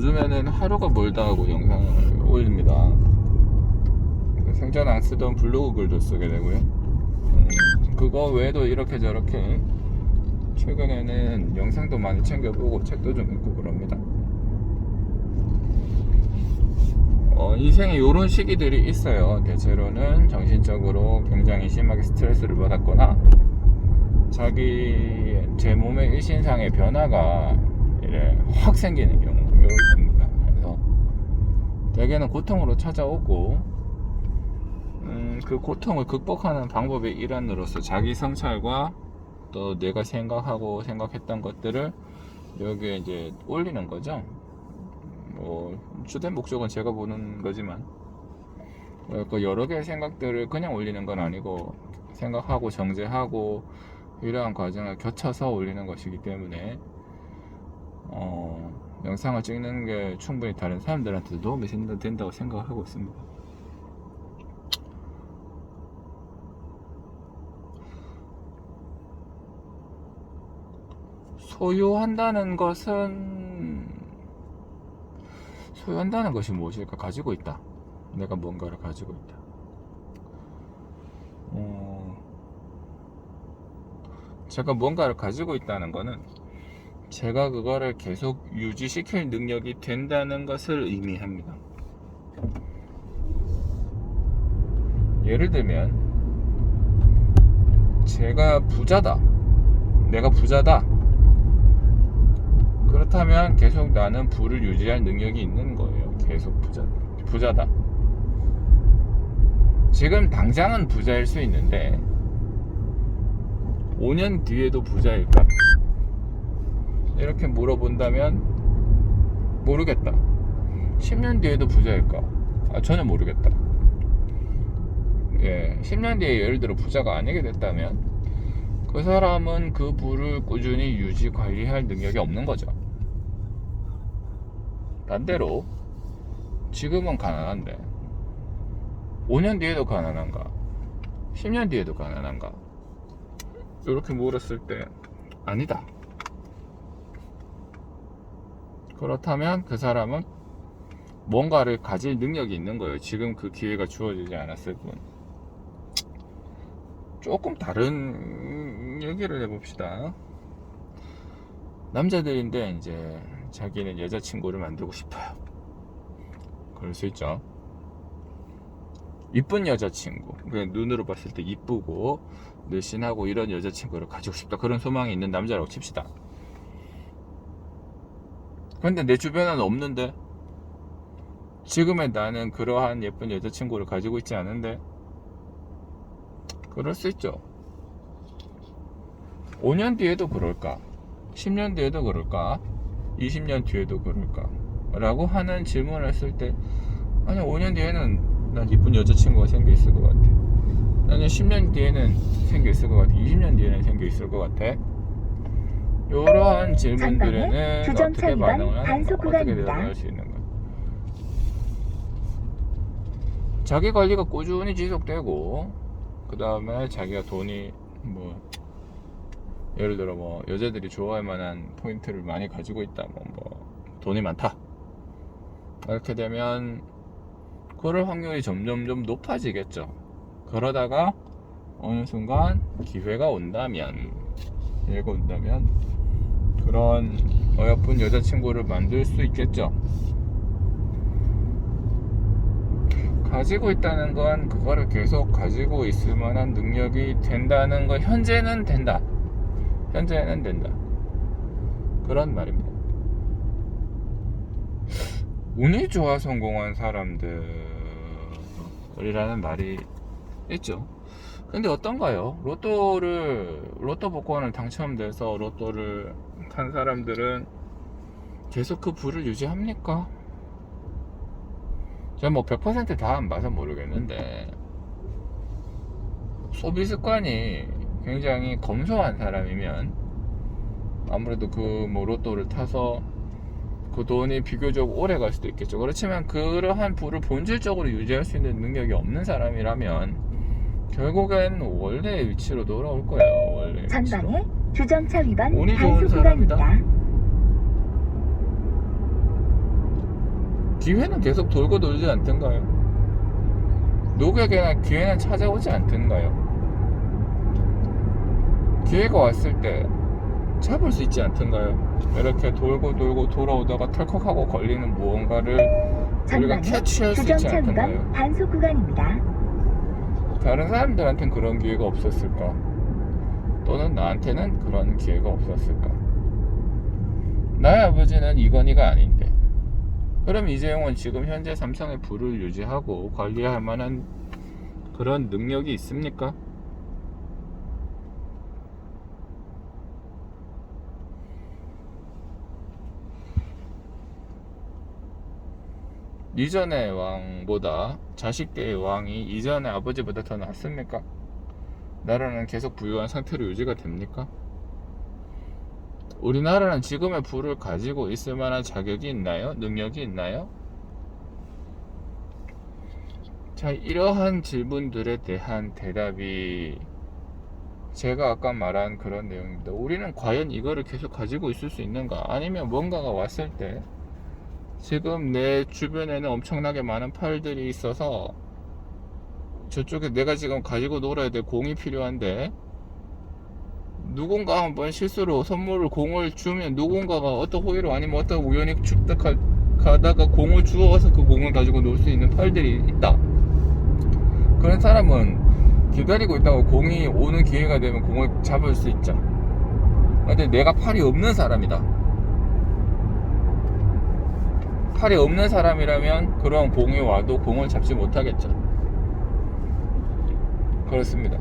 요즘에는 하루가 멀다 하고 영상을 올립니다. 생전 안 쓰던 블로그 글도 쓰게 되고요. 그거 외에도 이렇게 저렇게 최근에는 영상도 많이 챙겨보고 책도 좀 읽고 그럽니다. 인생에 이런 시기들이 있어요. 대체로는 정신적으로 굉장히 심하게 스트레스를 받았거나 제 몸의 일신상의 변화가 이래 확 생기는 경우, 이럴 때입니다. 그래서 대개는 고통으로 찾아오고 그 고통을 극복하는 방법의 일환으로서 자기 성찰과 또 내가 생각했던 것들을 여기에 이제 올리는 거죠. 주된 목적은 제가 보는 거지만 여러 개의 생각들을 그냥 올리는 건 아니고 생각하고 정제하고 이러한 과정을 거쳐서 올리는 것이기 때문에 영상을 찍는 게 충분히 다른 사람들한테도 도움이 된다고 생각하고 있습니다. 소유한다는 것이 무엇일까? 가지고 있다. 내가 뭔가를 가지고 있다. 제가 뭔가를 가지고 있다는 거는 제가 그거를 계속 유지시킬 능력이 된다는 것을 의미합니다. 예를 들면 제가 부자다. 내가 부자다. 그렇다면 계속 나는 부를 유지할 능력이 있는 거예요. 계속 부자다. 지금 당장은 부자일 수 있는데 5년 뒤에도 부자일까? 이렇게 물어본다면 모르겠다. 10년 뒤에도 부자일까? 전혀 모르겠다. 10년 뒤에 예를 들어 부자가 아니게 됐다면 그 사람은 그 부를 꾸준히 유지 관리할 능력이 없는 거죠. 반대로 지금은 가난한데 5년 뒤에도 가난한가? 10년 뒤에도 가난한가? 이렇게 물었을 때 아니다. 그렇다면 그 사람은 뭔가를 가질 능력이 있는 거예요. 지금 그 기회가 주어지지 않았을 뿐. 조금 다른 얘기를 해봅시다. 남자들인데 이제 자기는 여자친구를 만들고 싶어요. 그럴 수 있죠. 이쁜 여자친구, 그냥 눈으로 봤을 때 이쁘고 늘씬하고 이런 여자친구를 가지고 싶다, 그런 소망이 있는 남자라고 칩시다. 그런데 내 주변에는 없는데, 지금의 나는 그러한 예쁜 여자친구를 가지고 있지 않은데, 그럴 수 있죠. 5년 뒤에도 그럴까? 10년 뒤에도 그럴까? 20년 뒤에도 그럴까? 라고 하는 질문을 했을 때, 아니 5년 뒤에는 난 이쁜 여자친구가 생겨 있을 것 같아. 나는 10년 뒤에는 생겨 있을 것 같아. 20년 뒤에는 생겨 있을 것 같아. 이러한 질문들에는 어떻게 반응을 하는가? 어떻게 대답할 수 있는가? 자기 관리가 꾸준히 지속되고, 그 다음에 자기가 돈이 예를 들어 여자들이 좋아할 만한 포인트를 많이 가지고 있다, 돈이 많다, 이렇게 되면 그럴 확률이 점점점 높아지겠죠. 그러다가 어느 순간 기회가 온다면 그런 어여쁜 여자친구를 만들 수 있겠죠. 가지고 있다는 건 그거를 계속 가지고 있을 만한 능력이 된다는 건 현재는 된다. 그런 말입니다. 운이 좋아 성공한 사람들이라는 말이 있죠. 근데 어떤가요? 로또 복권을 당첨돼서 로또를 탄 사람들은 계속 그 부를 유지합니까? 저는 100% 다 안 봐서 모르겠는데, 소비 습관이 굉장히 검소한 사람이면 아무래도 로또를 타서 그 돈이 비교적 오래 갈 수도 있겠죠. 그렇지만 그러한 부를 본질적으로 유지할 수 있는 능력이 없는 사람이라면 결국엔 원래의 위치로 돌아올 거예요. 원래의 전방에 주정차 위반 운이 좋은 단속 구간입니다. 기회는 계속 돌고 돌지 않던가요? 누구에게나 기회는 찾아오지 않던가요? 기회가 왔을 때 잡을 수 있지 않던가요? 이렇게 돌고 돌고 돌아오다가 털컥하고 걸리는 무언가를 우리가 캐치할 수 있지 자동차 않던가요? 위반 단속 구간입니다. 다른 사람들한테는 그런 기회가 없었을까? 또는 나한테는 그런 기회가 없었을까? 나의 아버지는 이건희가 아닌데, 그럼 이재용은 지금 현재 삼성의 부를 유지하고 관리할 만한 그런 능력이 있습니까? 이전의 왕보다 자식들의 왕이 이전의 아버지보다 더 낫습니까? 나라는 계속 부유한 상태로 유지가 됩니까? 우리나라는 지금의 부를 가지고 있을 만한 자격이 있나요? 능력이 있나요? 자, 이러한 질문들에 대한 대답이 제가 아까 말한 그런 내용입니다. 우리는 과연 이거를 계속 가지고 있을 수 있는가? 아니면 뭔가가 왔을 때 지금 내 주변에는 엄청나게 많은 팔들이 있어서 저쪽에 내가 지금 가지고 놀아야 될 공이 필요한데 누군가 한번 실수로 선물을 공을 주면 누군가가 어떤 호의로 아니면 어떤 우연히 축덕하다가 공을 주워서 그 공을 가지고 놀 수 있는 팔들이 있다. 그런 사람은 기다리고 있다가 공이 오는 기회가 되면 공을 잡을 수 있죠. 근데 내가 팔이 없는 사람이다. 팔이 없는 사람이라면 그런 공이 와도 공을 잡지 못하겠죠. 그렇습니다.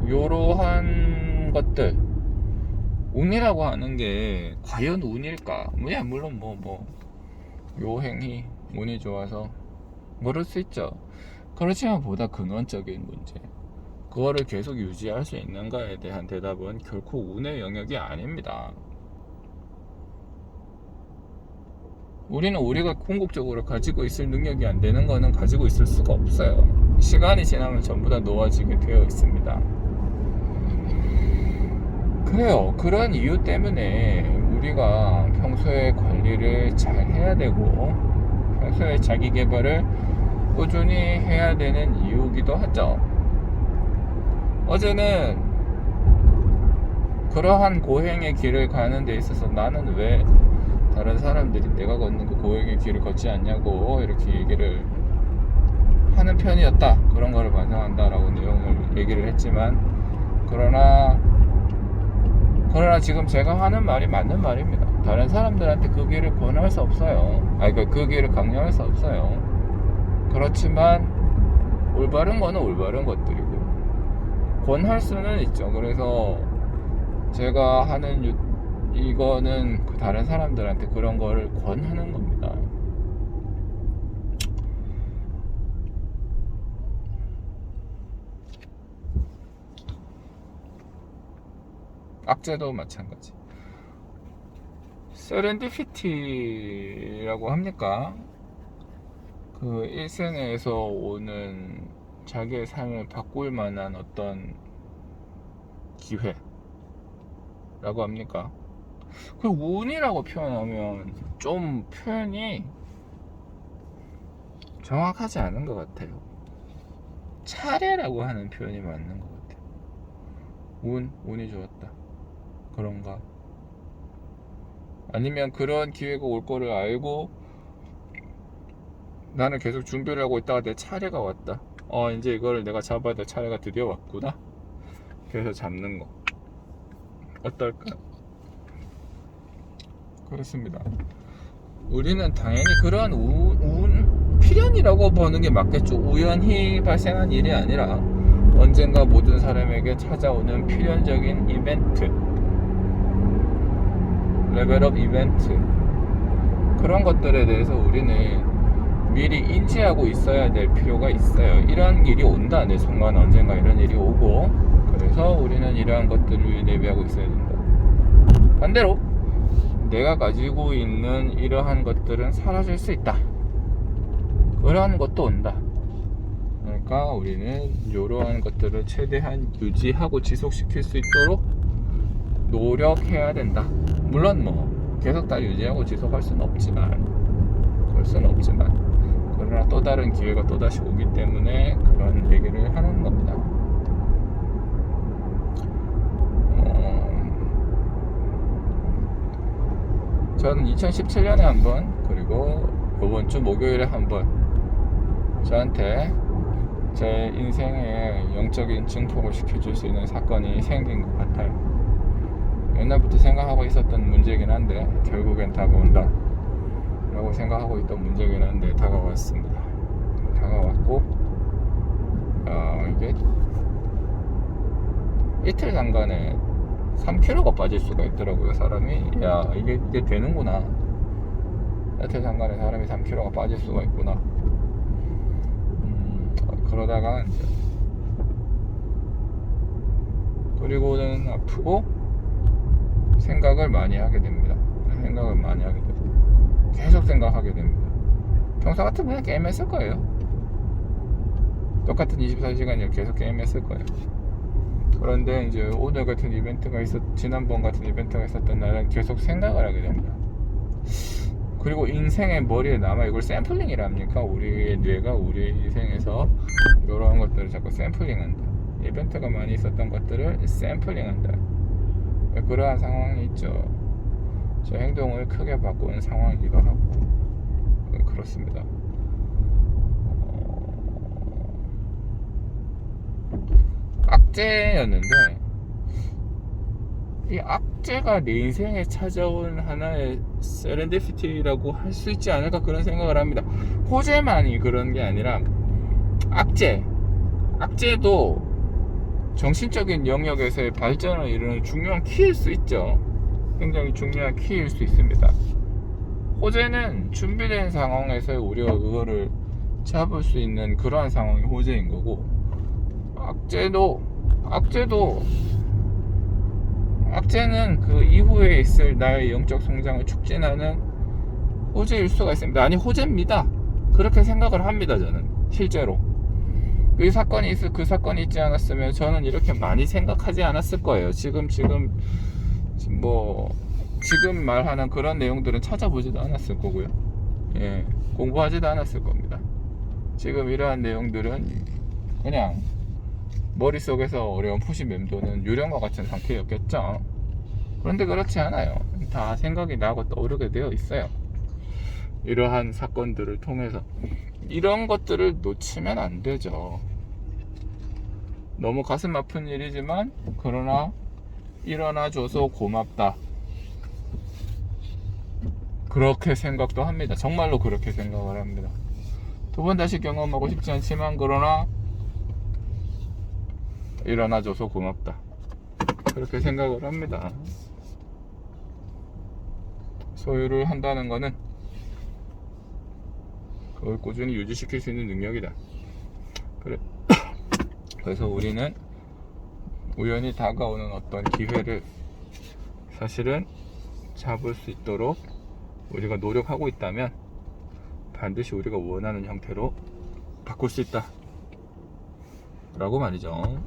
요러한 것들, 운이라고 하는 게 과연 운일까? 물론 요 행위 운이 좋아서 모를 수 있죠. 그렇지만 보다 근원적인 문제, 그거를 계속 유지할 수 있는가에 대한 대답은 결코 운의 영역이 아닙니다. 우리는 우리가 궁극적으로 가지고 있을 능력이 안 되는 거는 가지고 있을 수가 없어요. 시간이 지나면 전부 다 놓아지게 되어 있습니다. 그래요. 그런 이유 때문에 우리가 평소에 관리를 잘 해야 되고 평소에 자기 개발을 꾸준히 해야 되는 이유기도 하죠. 어제는 그러한 고행의 길을 가는 데 있어서 나는 왜 다른 사람들이 내가 걷는 그 고행의 길을 걷지 않냐고 이렇게 얘기를 하는 편이었다. 그런 거를 반성한다 라고 내용을 얘기를 했지만 그러나 지금 제가 하는 말이 맞는 말입니다. 다른 사람들한테 그 길을 권할 수 없어요. 그 길을 강요할 수 없어요. 그렇지만 올바른 거는 올바른 것들이고 권할 수는 있죠. 그래서 제가 하는 이거는 다른 사람들한테 그런 거를 권하는 겁니다. 악재도 마찬가지. 세렌디피티라고 합니까? 그 일생에서 오는 자기의 삶을 바꿀 만한 어떤 기회라고 합니까? 그 운이라고 표현하면 좀 표현이 정확하지 않은 것 같아요. 차례라고 하는 표현이 맞는 것 같아요. 운이 좋았다. 그런가? 아니면 그런 기회가 올 거를 알고 나는 계속 준비를 하고 있다가 내 차례가 왔다. 이제 이거를 내가 잡아야 될 차례가 드디어 왔구나. 그래서 잡는 거 어떨까? 그렇습니다. 우리는 당연히 그러한 필연이라고 보는 게 맞겠죠. 우연히 발생한 일이 아니라 언젠가 모든 사람에게 찾아오는 필연적인 이벤트, 레벨업 이벤트, 그런 것들에 대해서 우리는 미리 인지하고 있어야 될 필요가 있어요. 이런 일이 온다. 내 순간 언젠가 이런 일이 오고, 그래서 우리는 이러한 것들을 대비하고 있어야 된다. 반대로 내가 가지고 있는 이러한 것들은 사라질 수 있다. 그러한 것도 온다. 그러니까 우리는 이러한 것들을 최대한 유지하고 지속시킬 수 있도록 노력해야 된다. 물론 계속 다 유지하고 지속할 수는 없지만 볼 수는 없지만, 그러나 또 다른 기회가 또다시 오기 때문에 그런 얘기를 하는 겁니다. 저는 2017년에 한번, 그리고 이번 주 목요일에 한번 저한테 제 인생의 영적인 증폭을 시켜줄 수 있는 사건이 생긴 것 같아요. 옛날부터 생각하고 있었던 문제이긴 한데 결국엔 다가온다 라고 생각하고 있던 문제이긴 한데 다가왔습니다. 다가왔고, 이게 이틀 잠깐에 3kg가 빠질 수가 있더라고요. 사람이 야 이게 되는구나. 이틀 잠깐에 사람이 3kg가 빠질 수가 있구나. 그러다가 이제 그리고는 아프고 생각을 많이 하게 됩니다. 계속 생각하게 됩니다. 평소 같으면 그냥 게임했을 거예요. 똑같은 24시간을 계속 게임했을 거예요. 그런데 이제 오늘 같은 이벤트가 지난번 같은 이벤트가 있었던 날은 계속 생각을 하게 됩니다. 그리고 인생의 머리에 남아 이걸 샘플링이랍니까? 우리의 뇌가 우리 인생에서 이런 것들을 자꾸 샘플링한다. 이벤트가 많이 있었던 것들을 샘플링한다. 그러한 상황이 있죠. 저 행동을 크게 바꾸는 상황이기도 하고 그렇습니다. 악재였는데 이 악재가 내 인생에 찾아온 하나의 세렌디피티라고 할 수 있지 않을까 그런 생각을 합니다. 호재만이 그런 게 아니라 악재도 정신적인 영역에서의 발전을 이루는 중요한 키일 수 있죠. 굉장히 중요한 키일 수 있습니다. 호재는 준비된 상황에서 우리가 그거를 잡을 수 있는 그러한 상황이 호재인 거고, 악재는 그 이후에 있을 나의 영적 성장을 촉진하는 호재일 수가 있습니다. 아니 호재입니다. 그렇게 생각을 합니다. 저는 실제로 그 사건이 있지 않았으면 저는 이렇게 많이 생각하지 않았을 거예요. 지금 말하는 그런 내용들은 찾아보지도 않았을 거고요. 예, 공부하지도 않았을 겁니다. 지금 이러한 내용들은 그냥 머릿속에서 어렴풋이 맴도는 유령과 같은 상태였겠죠. 그런데 그렇지 않아요. 다 생각이 나고 떠오르게 되어 있어요. 이러한 사건들을 통해서 이런 것들을 놓치면 안 되죠. 너무 가슴 아픈 일이지만 그러나 일어나줘서 고맙다, 그렇게 생각도 합니다. 정말로 그렇게 생각을 합니다. 두 번 다시 경험하고 싶지 않지만 그러나 일어나줘서 고맙다, 그렇게 생각을 합니다. 소유를 한다는 거는 그걸 꾸준히 유지시킬 수 있는 능력이다. 그래서 우리는 우연히 다가오는 어떤 기회를 사실은 잡을 수 있도록 우리가 노력하고 있다면 반드시 우리가 원하는 형태로 바꿀 수 있다 라고 말이죠.